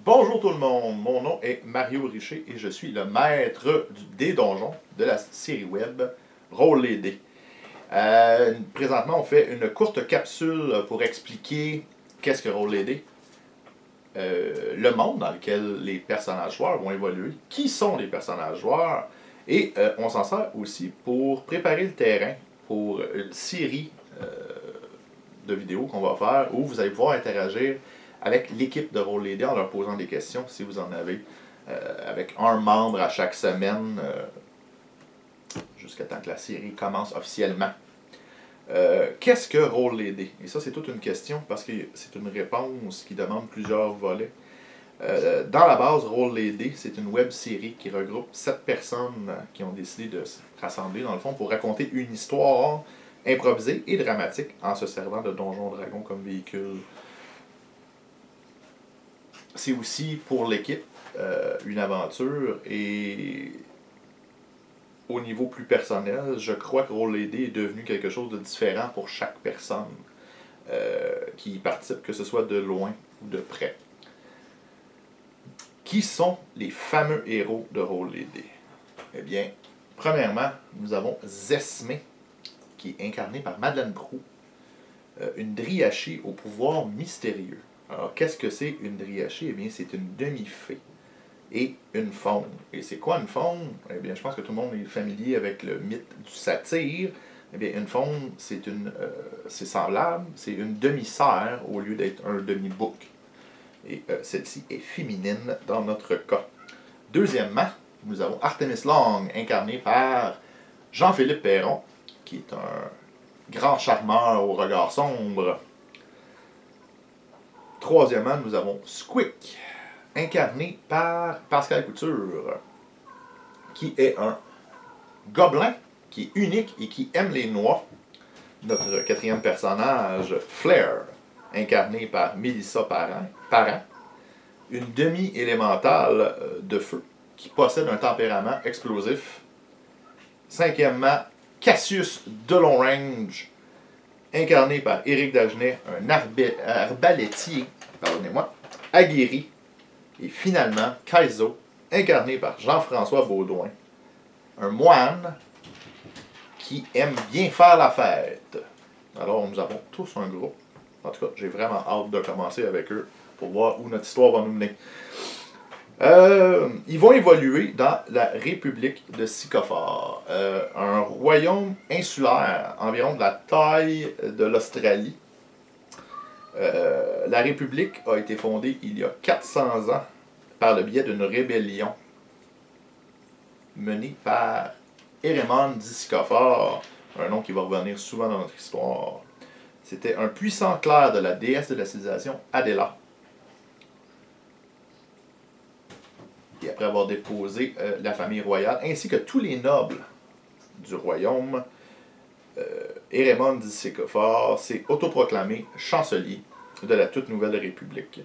Bonjour tout le monde, mon nom est Mario Richer et je suis le maître des donjons de la série web Rôle les dés. Présentement, on fait une courte capsule pour expliquer qu'est-ce que Rôle les dés, le monde dans lequel les personnages joueurs vont évoluer, qui sont les personnages joueurs, et on s'en sert aussi pour préparer le terrain pour une série de vidéos qu'on va faire où vous allez pouvoir interagir avec l'équipe de Rôle les dés en leur posant des questions si vous en avez, avec un membre à chaque semaine jusqu'à temps que la série commence officiellement. Qu'est-ce que Rôle les dés? Et ça, c'est toute une question parce que c'est une réponse qui demande plusieurs volets. Dans la base, Rôle les dés, c'est une web série qui regroupe 7 personnes qui ont décidé de se rassembler dans le fond pour raconter une histoire improvisée et dramatique en se servant de Donjons Dragons comme véhicule. C'est aussi pour l'équipe une aventure et au niveau plus personnel, je crois que Rôle les dés est devenu quelque chose de différent pour chaque personne qui y participe, que ce soit de loin ou de près. Qui sont les fameux héros de Rôle les dés? Eh bien, premièrement, nous avons Zesmé, qui est incarné par Madeleine Proulx, une Dryachie au pouvoir mystérieux. Alors, qu'est-ce que c'est une Dryachie? Eh bien, c'est une demi-fée et une faune. Et c'est quoi une faune? Eh bien, je pense que tout le monde est familier avec le mythe du satyre. Eh bien, une faune, c'est semblable, c'est une demi-cerf au lieu d'être un demi-bouc. Et celle-ci est féminine dans notre cas. Deuxièmement, nous avons Artemis Long, incarné par Jean-Philippe Perron, qui est un grand charmeur au regard sombre. Troisièmement, nous avons Squick, incarné par Pascal Couture, qui est un gobelin qui est unique et qui aime les noix. Notre quatrième personnage, Flair, incarné par Mélissa Parent, une demi-élémentale de feu qui possède un tempérament explosif. Cinquièmement, Cassius de long range, incarné par Éric Dagenet, un arbalétier, pardonnez-moi, aguerri. Et finalement, Kaizo, incarné par Jean-François Baudouin, un moine qui aime bien faire la fête. Alors, nous avons tous un groupe. En tout cas, j'ai vraiment hâte de commencer avec eux pour voir où notre histoire va nous mener. Ils vont évoluer dans la République de Sycophore, un royaume insulaire, environ de la taille de l'Australie. La République a été fondée il y a 400 ans par le biais d'une rébellion menée par Érémon d'Sycophore, un nom qui va revenir souvent dans notre histoire. C'était un puissant clerc de la déesse de la civilisation Adela. Et après avoir déposé la famille royale, ainsi que tous les nobles du royaume, Érémon d'Sycophore s'est autoproclamé chancelier de la toute nouvelle république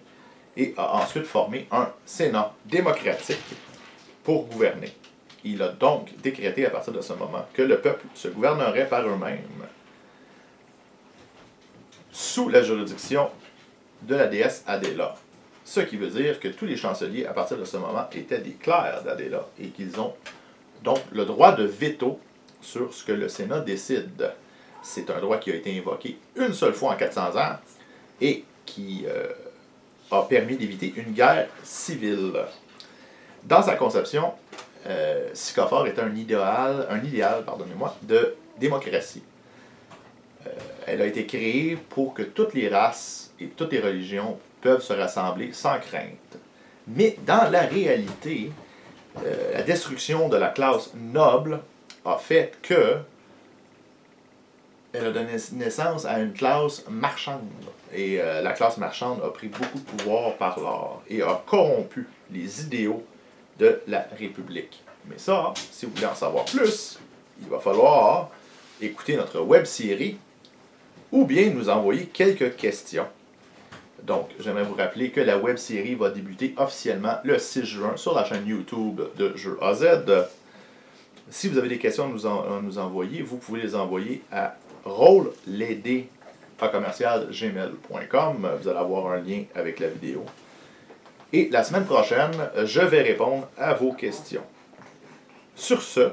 et a ensuite formé un sénat démocratique pour gouverner. Il a donc décrété à partir de ce moment que le peuple se gouvernerait par eux-mêmes sous la juridiction de la déesse Adela. Ce qui veut dire que tous les chanceliers, à partir de ce moment, étaient des clercs d'Adela et qu'ils ont donc le droit de veto sur ce que le Sénat décide. C'est un droit qui a été invoqué une seule fois en 400 ans et qui a permis d'éviter une guerre civile. Dans sa conception, Sycophore était un idéal de démocratie. Elle a été créée pour que toutes les races et toutes les religions peuvent se rassembler sans crainte. Mais dans la réalité, la destruction de la classe noble a fait que elle a donné naissance à une classe marchande. Et la classe marchande a pris beaucoup de pouvoir par l'art et a corrompu les idéaux de la République. Mais ça, si vous voulez en savoir plus, il va falloir écouter notre web-série ou bien nous envoyer quelques questions. Donc, j'aimerais vous rappeler que la web-série va débuter officiellement le 6 juin sur la chaîne YouTube de Jeux AZ. Si vous avez des questions à nous envoyer, vous pouvez les envoyer à rolelesdés@gmail.com. Vous allez avoir un lien avec la vidéo. Et la semaine prochaine, je vais répondre à vos questions. Sur ce,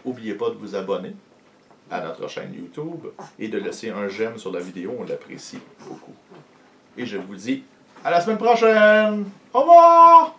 n'oubliez pas de vous abonner à notre chaîne YouTube et de laisser un j'aime sur la vidéo, on l'apprécie beaucoup. Et je vous dis à la semaine prochaine! Au revoir!